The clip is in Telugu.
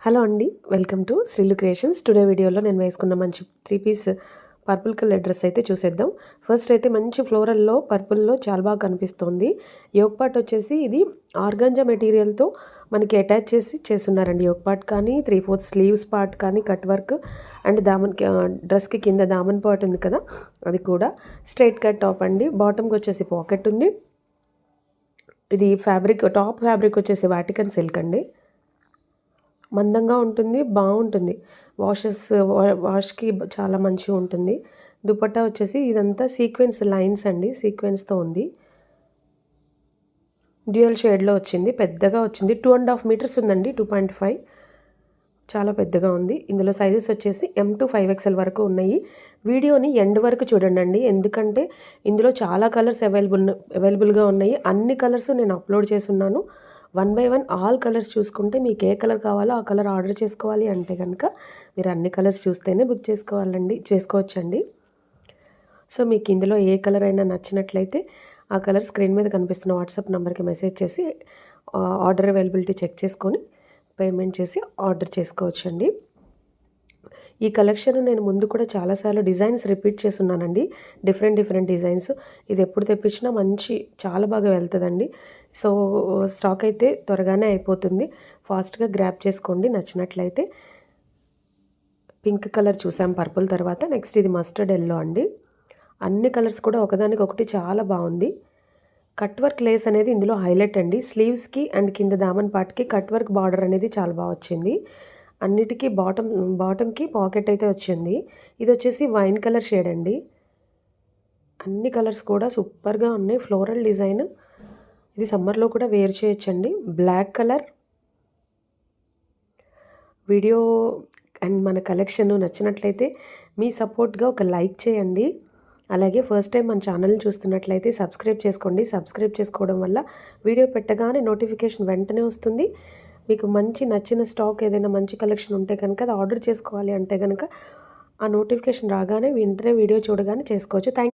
హలో అండి, వెల్కమ్ టు శ్రీలు క్రియేషన్స్. టుడే వీడియోలో నేను వేసుకున్న మంచి 3 పీస్ పర్పుల్ కలర్ డ్రెస్ అయితే చూసేద్దాం. ఫస్ట్ అయితే మంచి ఫ్లోరల్లో పర్పుల్లో చాలా బాగా కనిపిస్తుంది. యోక్ పార్ట్ వచ్చేసి ఇది ఆర్గాంజా మెటీరియల్తో మనకి అటాచ్ చేస్తున్నారండి. యోక్ పార్ట్ కానీ 3/4 స్లీవ్స్ పార్ట్ కానీ కట్ వర్క్ అండ్ డ్రెస్కి కింద దామన్ పార్ట్ ఉంది కదా, అది కూడా స్ట్రైట్ కట్ టాప్ అండి. బాటమ్కి వచ్చేసి పాకెట్ ఉంది. ఇది ఫ్యాబ్రిక్, టాప్ ఫ్యాబ్రిక్ వచ్చేసి వాటికన్ సిల్క్ అండి. మందంగా ఉంటుంది, బాగుంటుంది. వాష్కి చాలా మంచిగా ఉంటుంది. దుపట్టా వచ్చేసి ఇదంతా సీక్వెన్స్ లైన్స్ అండి, సీక్వెన్స్తో ఉంది. డ్యూయల్ షేడ్లో వచ్చింది, పెద్దగా వచ్చింది. 2.5 మీటర్స్ ఉందండి, 2.5 చాలా పెద్దగా ఉంది. ఇందులో సైజెస్ వచ్చేసి M to 5XL వరకు ఉన్నాయి. వీడియోని ఎండ్ వరకు చూడండి, ఎందుకంటే ఇందులో చాలా కలర్స్ అవైలబుల్గా ఉన్నాయి. అన్ని కలర్స్ నేను అప్లోడ్ చేస్తున్నాను. 1 by 1 ఆల్ కలర్స్ చూసుకుంటే మీకు ఏ కలర్ కావాలో ఆ కలర్ ఆర్డర్ చేసుకోవాలి అంటే కనుక మీరు అన్ని కలర్స్ చూస్తేనే బుక్ చేసుకోవచ్చండి. సో మీకు ఇందులో ఏ కలర్ అయినా నచ్చినట్లయితే ఆ కలర్ స్క్రీన్ మీద కనిపిస్తున్న వాట్సాప్ నెంబర్కి మెసేజ్ చేసి ఆర్డర్ అవైలబిలిటీ చెక్ చేసుకొని పేమెంట్ చేసి ఆర్డర్ చేసుకోవచ్చండి. ఈ కలెక్షన్ నేను ముందు కూడా చాలాసార్లు డిజైన్స్ రిపీట్ చేస్తున్నానండి, డిఫరెంట్ డిజైన్స్. ఇది ఎప్పుడు తెప్పించినా చాలా బాగా వెళ్తుందండి. సో స్టాక్ అయితే త్వరగానే అయిపోతుంది, ఫాస్ట్గా గ్రాప్ చేసుకోండి నచ్చినట్లయితే. పింక్ కలర్ చూసాం పర్పుల్ తర్వాత, నెక్స్ట్ ఇది మస్టర్డ్ ఎల్లో అండి. అన్ని కలర్స్ కూడా ఒకదానికొకటి చాలా బాగుంది. కట్ వర్క్ లేస్ అనేది ఇందులో హైలైట్ అండి. స్లీవ్స్కి అండ్ కింద దామన్ పార్ట్కి కట్ వర్క్ బార్డర్ అనేది చాలా బాగా వచ్చింది. అన్నిటికీ బాటమ్కి పాకెట్ అయితే వచ్చింది. ఇది వచ్చేసి వైన్ కలర్ షేడ్ అండి. అన్ని కలర్స్ కూడా సూపర్గా ఉన్నాయి. ఫ్లోరల్ డిజైన్, ఇది సమ్మర్లో కూడా వేర్ చేయొచ్చండి. Black colour. వీడియో అండ్ మన కలెక్షన్ నచ్చినట్లయితే మీ సపోర్ట్గా ఒక లైక్ చేయండి. అలాగే ఫస్ట్ టైం మన ఛానల్ని చూస్తున్నట్లయితే సబ్స్క్రైబ్ చేసుకోండి. సబ్స్క్రైబ్ చేసుకోవడం వల్ల వీడియో పెట్టగానే నోటిఫికేషన్ వెంటనే వస్తుంది. మీకు నచ్చిన స్టాక్ ఏదైనా మంచి కలెక్షన్ ఉంటే కనుక అది ఆర్డర్ చేసుకోవాలి అంటే కనుక ఆ నోటిఫికేషన్ రాగానే వెంటనే వీడియో చూడగానే చేసుకోవచ్చు.